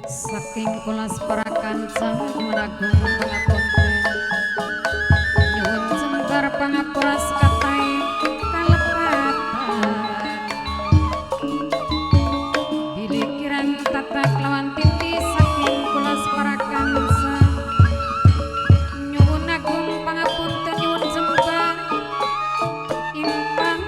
Saking kulas para kanca meragung pangapunten nyuwun jembar pangapura sekatahe kalepatan bilih kirang tata kelawan titi saking kulas para kanca nyuwun agung pangapunten nyuwun jembar ingkang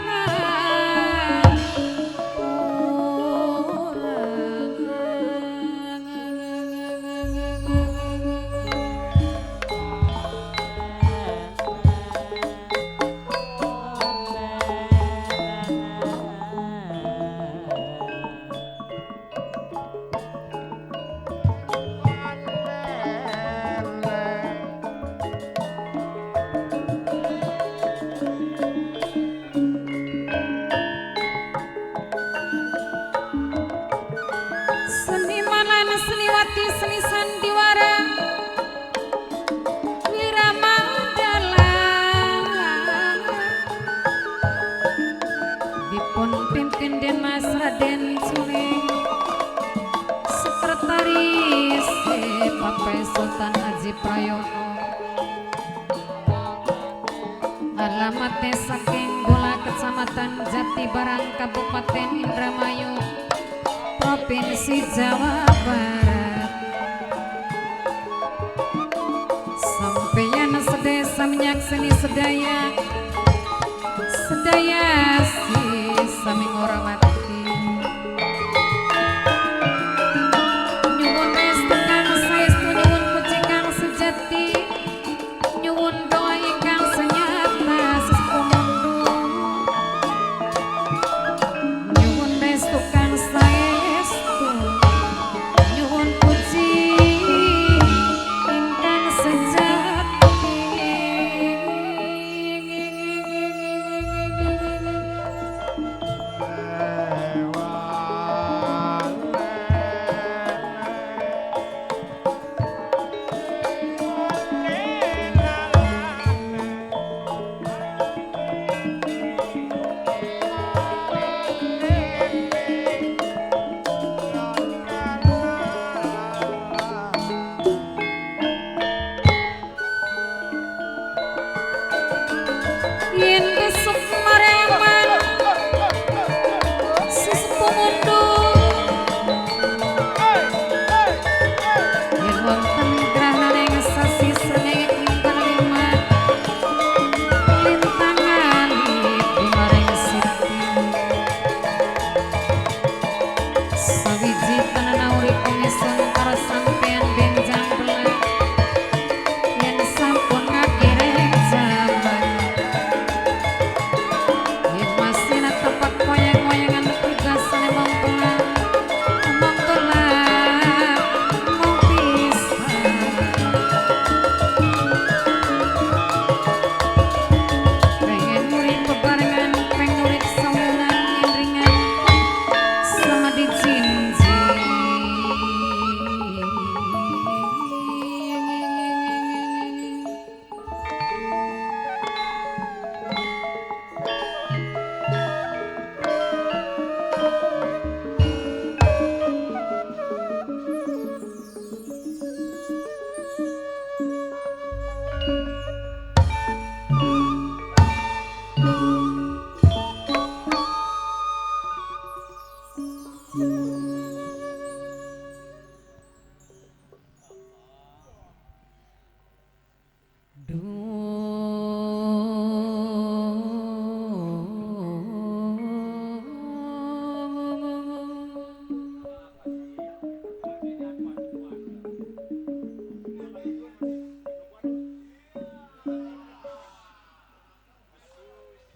seni sandiwara wirama dalang dipun pimpin Mas Raden Sule sekretaris Papai Sultan Haji Prayono alamatnya saking Bola Kecamatan Jatibarang Kabupaten Indramayu Provinsi Jawa Barat sampeyan sedesa menyakseni sedaya si sami ngormati nyuwun restu kang saestu nyuwun puji kang sejati nyuwun doa ingkang senyata sesepuh mundu nyuwun restu kang saestu nyuwun puji ingkang sejati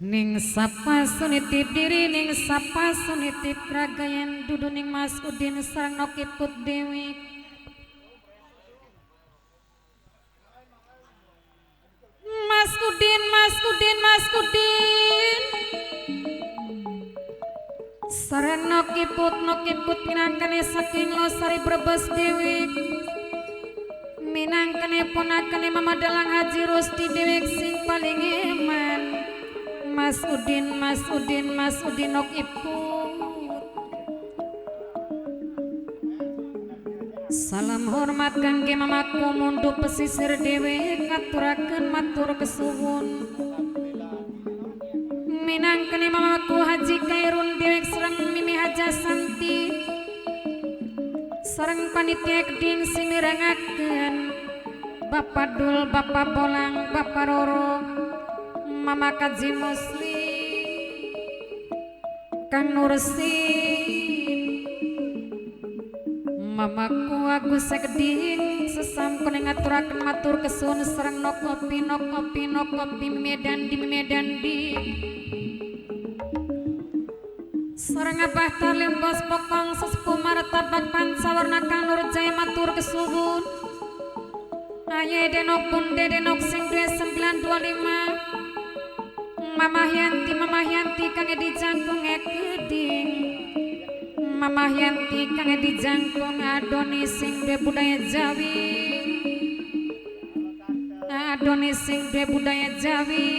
ning sapa sunitip diri ning sapa sunitip ragayan dudu ning Mas Udin sareng nokiput dewi Mas Udin Mas Udin Mas Udin sareng nokiput minangkane saking Losari Brebes dewi minangkane ponakane Mama Dalang Haji Rusti dewek sing paling eman Mas Udin nok iput salam hormat kangge mamaku mundu pesisir dewek ngaturakeun matur kesuwun minangkane mamaku Haji Kairun dewek sareng Mimi Haja Santi sareng panitia keding simirengakeun Bapak Dul Bapak Bolang Bapak Roro Mama Kaji Muslim Kang Nursin Mamaku Agus Sekeding sesampun ngaturaken matur kesuwun sareng nok kopi Medan di sareng Abah Talim Bos Pokong sesepuh martabak pancawarna Kang Nurjaya matur kesuwun Aye denok bunde denok sing 2925 Mama Yanti kangge dijangkung keding Mama Yanti kangge dijangkung Adoni sing duwe budaya Jawi Adoni sing duwe budaya Jawi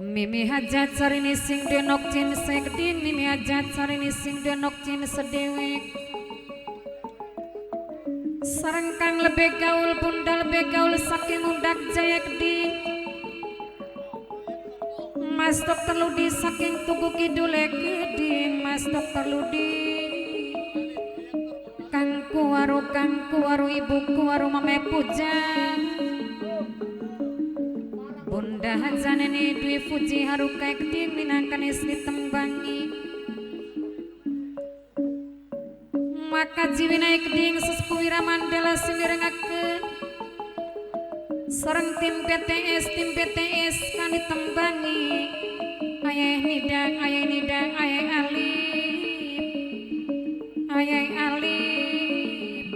Mimi Hajat Sarini sing duwe nokcin sekeding Mimi Hajat Sarini sing duwe nokcin sedewek sareng Kang lebih gaul bunda lebih gaul saking undak Jaya Keding Mas Dokter Ludi saking Tugu Kidul Keding Mas Dokter Ludi Kang Kuwaru Ibu Kuwaru Mame Puja Bunda Hajanene Dwi Fuji Harukai Keding minangkane Sri Tembangi maka jiwinai Keding sesepuh Wiramandala simirengakeun sareng tim PTS kan ditembangi ayah nidang ayah alif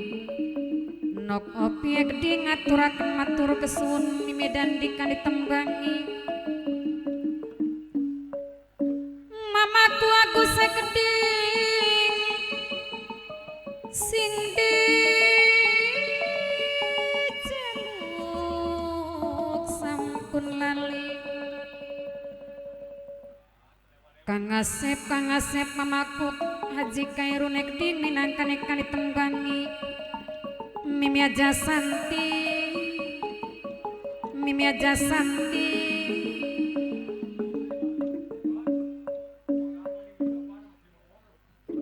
nok opi Keding ngaturaken matur kesuwun di Medan kan ditembangi mamaku Agus Keding sing diceluk sampun lali Kang Asep mamaku Haji Kairun Keding minangkane kan ditembangi Mimi Haja Santi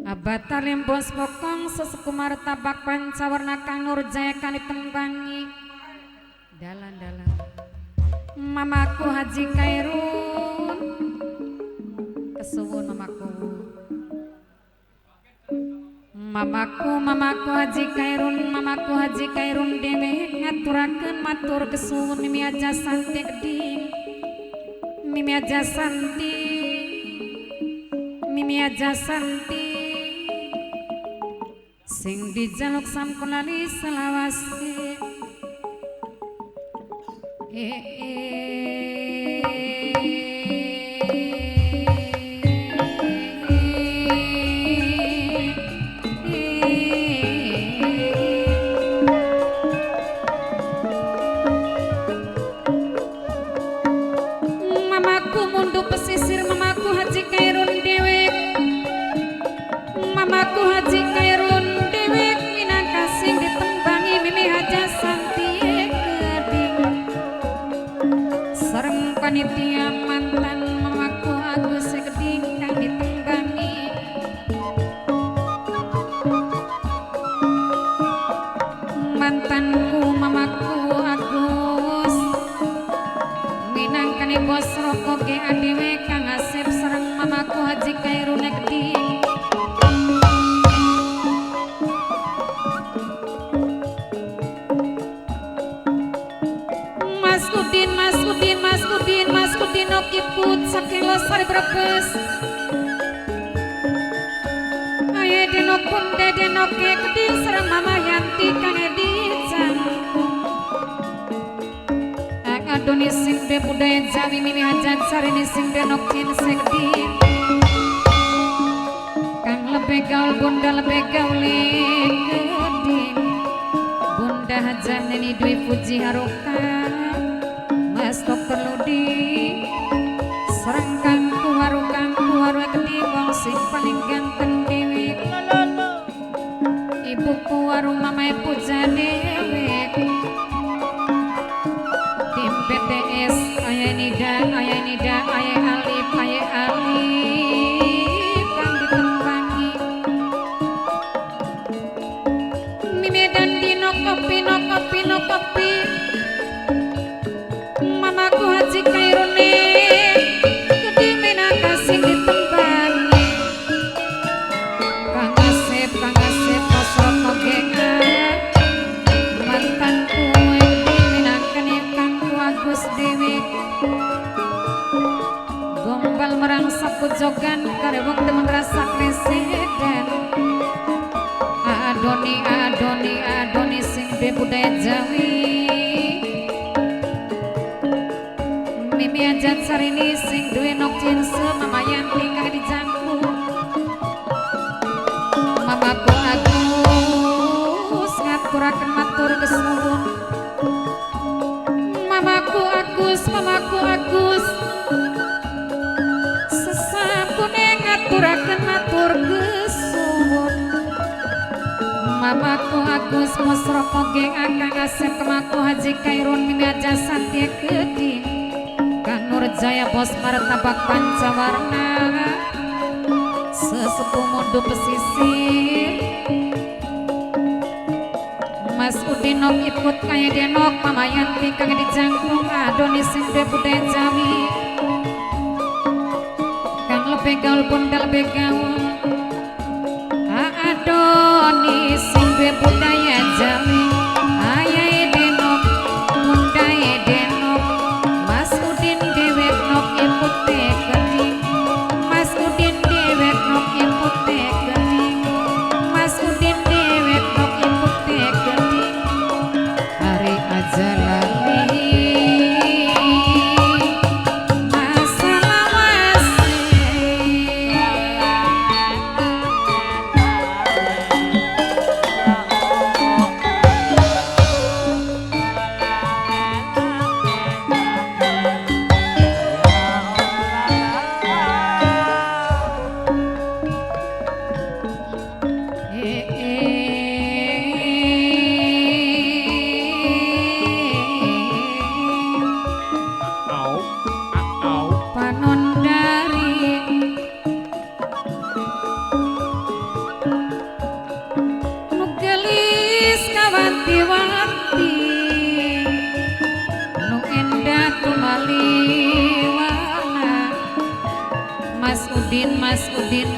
Abah Talim Bos Pokong sesepuh martabak pancawarna Kang Nurjaya kan ditembangi dalan mamaku Haji Kairun kesuwun mamaku Haji Kairun dewe ngaturakeun matur kesuwun Mimi Haja Santi Keding Mimi Haja Santi sing dijaluk sampun lali selawase mamaku mundu pesisir mamaku Haji Kairun dewek mamaku Haji Kairun dewek minangka sing ditembangi Mimi Haja Santi Keding sareng panitia mantan mamaku Agus Keding kang ditembangi mantanku mamaku Agus minangkane bos rokok ge adewe Kang Asep sareng mamaku Haji Kairun Keding Mas Udin iput saking Losari Brebes aye denok bunda denok keding sareng Mama Yanti kang edi Adoni sing de budaya Jawi Mimi Hajat Sarini sing de nokin sekdi Kang lebih gaul bunda lebih gauli keding Bunda Hajat Neni Dwi Puji Haruka Mas Dokter Ludi Serang Kangku Haru keding wong sing paling ganteng dewi Ibuku Waru Mamae Puja Dewek BTS Ayah Nida Ayah Alif kang ditembangi Mimi dan Dino kopi Mamaku Haji Kairune Keding Menaka sing ditembangi Kang Asep Kosro Kogeka mantanku Agus Dewi Gombal merang sapu jogan karewong temen rasa presiden Adoni sing de budaya Jawi Mimi Ajat Sarini sing duwe nok jinse Mama Yanti kang dijangku Mamaku Agus ngaturaken matur kesuwun Mamaku Agus sesapune ngaturaken matur kesuwun Mamaku Agus musroko geng Akang Asep Kemaku Haji Kairun Mimi Aja Satya Keding Kang Nurjaya Bos Martabak Pancawarna Sesepuh Mundu Pesisir Mas Udinok ikut kaya denok Mama Yanti kang dijangkung Adoni sing de budaya Jawi Kang lebih gaul bunda lebih gaul Adoni sing de budaya Jawi Ayah denok bunda denok Mas Udin dewek nok ikut keding Mas Udin dewek nok ikut keding Mas Udin dewek nok ikut keding Hari aja lali masalah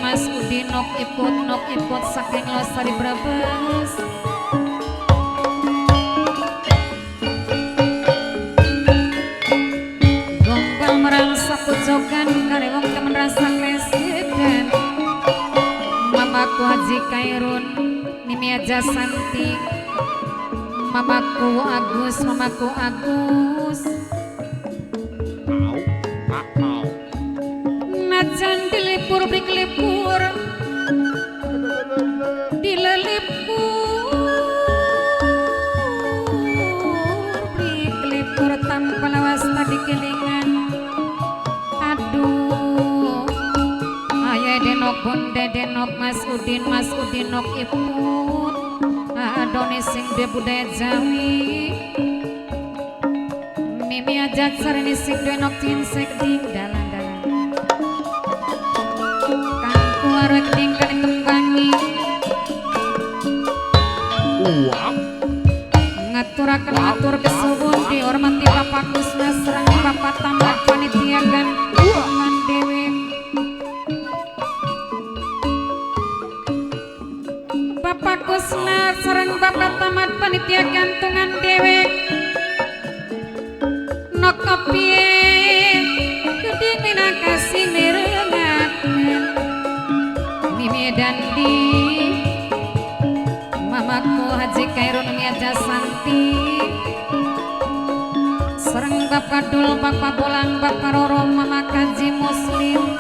Mas Udin nok iput saking Losari Brebes Gombal merang sapu jogan karewong temen rasa presiden Mamaku Haji Kairun Mimi Aja Santi Mamaku Agus Najan dilipur dikelipur tanpa lawas tadi kelingan aduh ayah denok bonde denok Mas Udin nok iput Adoni sing de budaya Jawi Mimi Ajat Sarini sing de nok tin sekding dalan-dalan Kangku arek ding kan tembangi ngaturaken matur kesuwun dihormati Bapak Kusna sareng Bapak Tamat panitia gantungan dewek Bapak Kusna sareng Bapak Tamat panitia gantungan dewek nok kepiye gede Dandi mamaku Haji Khairun Miaja Santi sareng Bapak Dul Bapak Bolang Bapak Roro Mama Kaji Muslim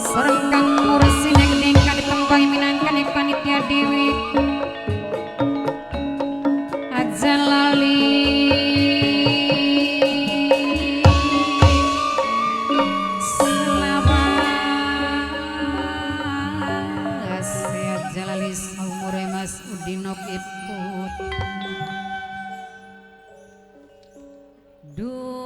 sareng Kang Mursi Negding kali tembangi minangkan panitia dewi aja lali Udinok iput duh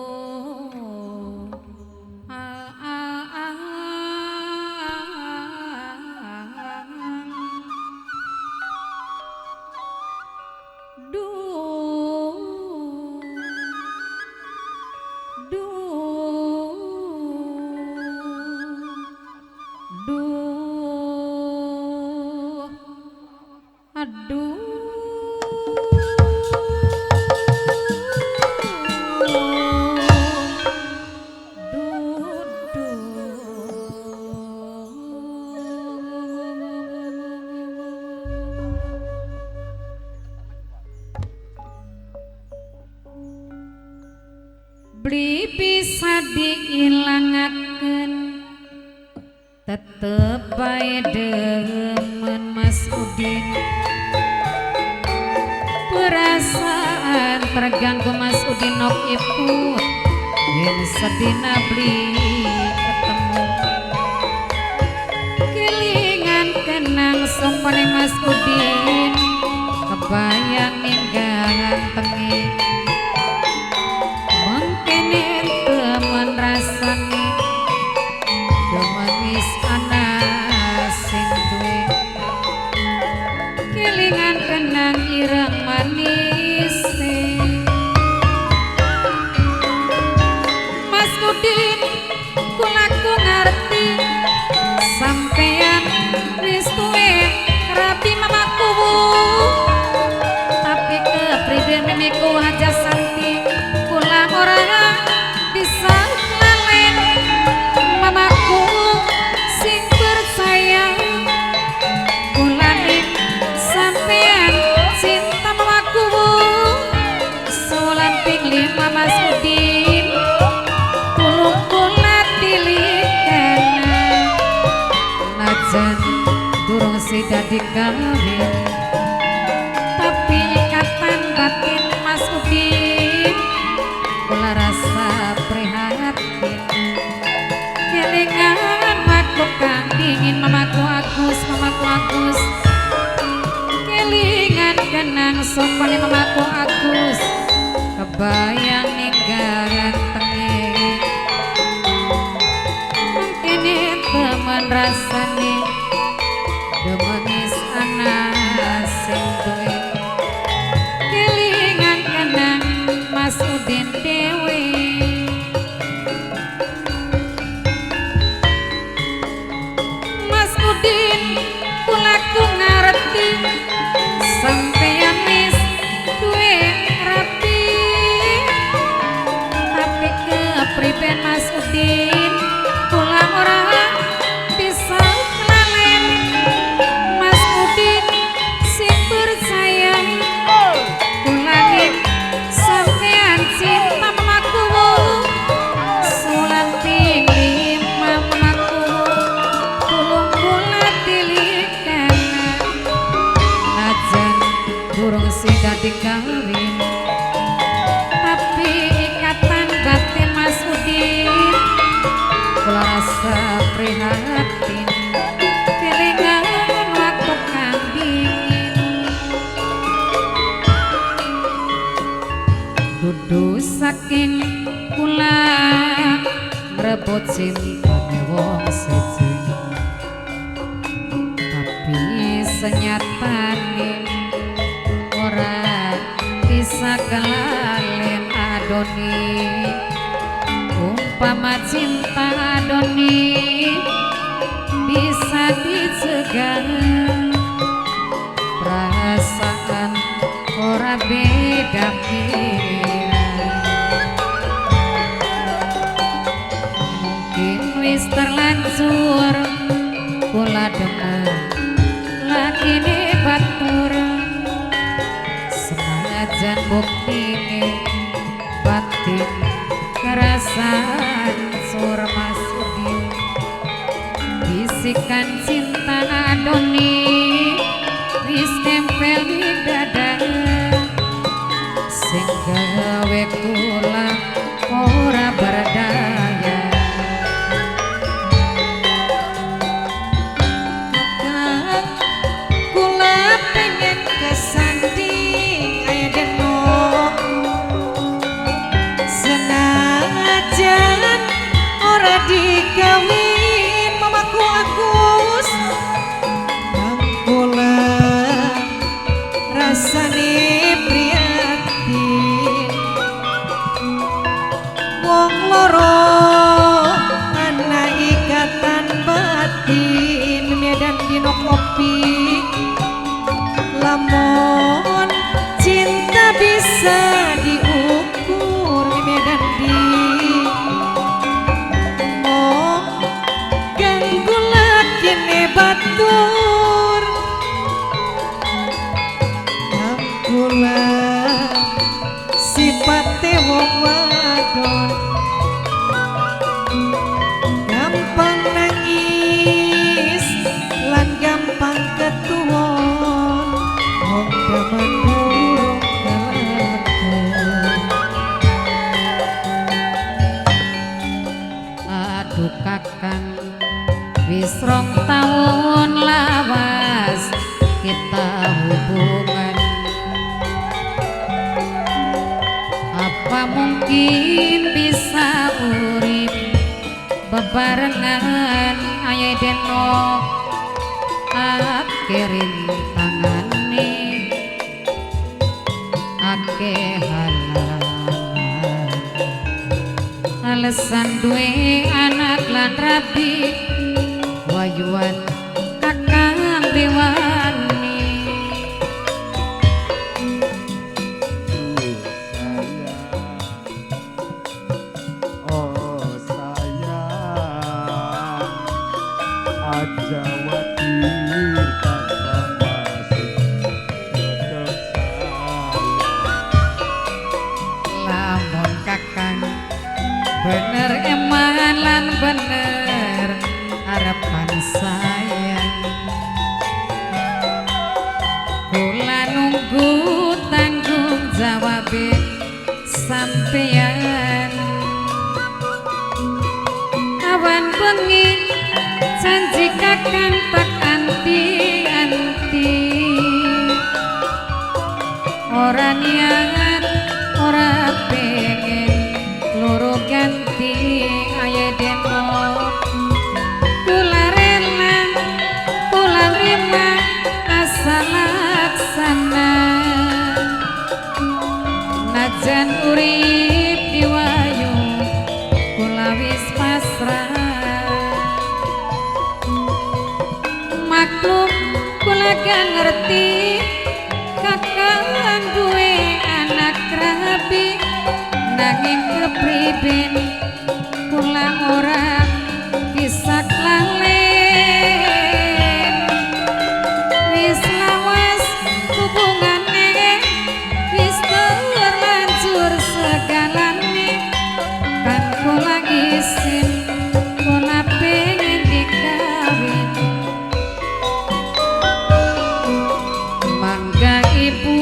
aduh beli bisa diilangaken tetep bae demen Mas Udin perasaan terganggu Mas Udin nok iput yen sedina beli ketemu kelingan kenang sompane Mas Udin kebayang ninggalan tengi mungkin temen rasane gemanis anak sing duwe kelingan kenang ireng manis Mas Udin kulaku ngerti sampeyan wis tuwe rapi mamaku tapi kepribadian mimiku Haja Santi kula ora bisa lalen mamaku sing bersayang kula ning sampeyan cinta mamaku solan ping 5 Mas Udin kulung kula tilikan najan durung sida dikawin tapi ikatan batin Mas Udin kula rasa prihatin kelingan makhluk kang dingin mamaku Agus kelingan kenang sopane mamaku Agus kebayang ninggalan tengi mungkin temen rasane demenis anak sing duwe kelingan kenang Mas Udin dewe Mas Udin kulaku ngerti sampeyan wis duwe rapi tapi kepriben Mas Udin kula ora bisa lalen Mas Udin sing bersayang kula ning sampeyan cinta mamaku solan ping 5 mamaku tulung kula tilikan najan durung sida dikawin tapi ikatan batin Mas Udin kula rasa prihatin kelingan waktu kang dingin dudu saking kula ngrebut cintane wong siji tapi senyatane ora bisa kelalen adoni umpama cinta adoni bisa dicegah perasaan ora beda kira mungkin wis terlanjur kula demen senajan buktine batin kerasan surma sudi bisikan cinta adoni wis tempel di dada sing gawe kula ora berdaya. Kakang kula pengen kesanding aya deno senajan ora digawin mamaku Agus kang kula rasane prihatin wong loro ana ikatan batin medan dino kopi lamun cinta bisa diukur medan di oh ganggu lagi ne batur kula sipate wong wadon gampang nangis lan gampang ketuwon wong jaman durung kelakon. Aduh kakang wis rong taun lawas kita hubungan apa mungkin bisa urip bebarengan aya deno akirin tangane ake halangan alasan duwe anak lan rabi wayuan kakang dewani Jawati tanpa masih tetap lamun kakang bener eman lan bener harapan sayang kula nunggu tanggung jawab sampeyan awan bengi janji kakang tak anti-anti ora niat ora pengen loro ganti aya deno kula rela kula rima asal laksana najan urip diwayu kula wis pasrah maklum kula gak ngerti kakang duwe anak rabi nanging kepriben kula ora bisa klalen wis lawas hubungane wis terlanjur segalane kan kula isin kula pengen dikawin mangga ibu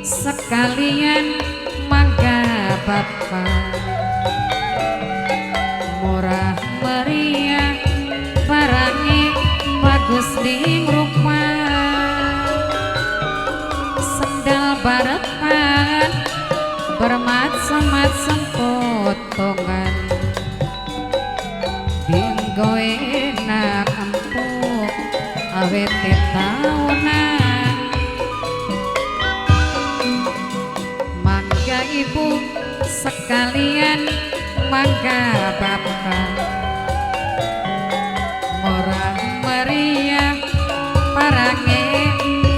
sekalian mangga bapak murah meriah parangi bagus ning rumah sendal barepan bermacam-macam potongan dinggo enak empuk awet tahunan mangga ibu sekalian mangga bapak murah meriah parange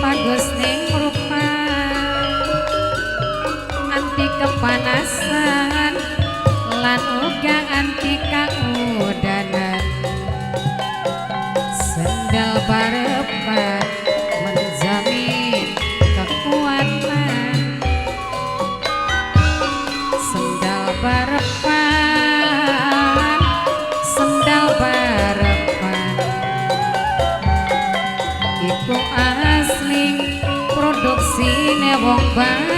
bagus ning rupa anti kepanasan lan uga anti kaudanan sendal barepan menjamin kekuatan wong bae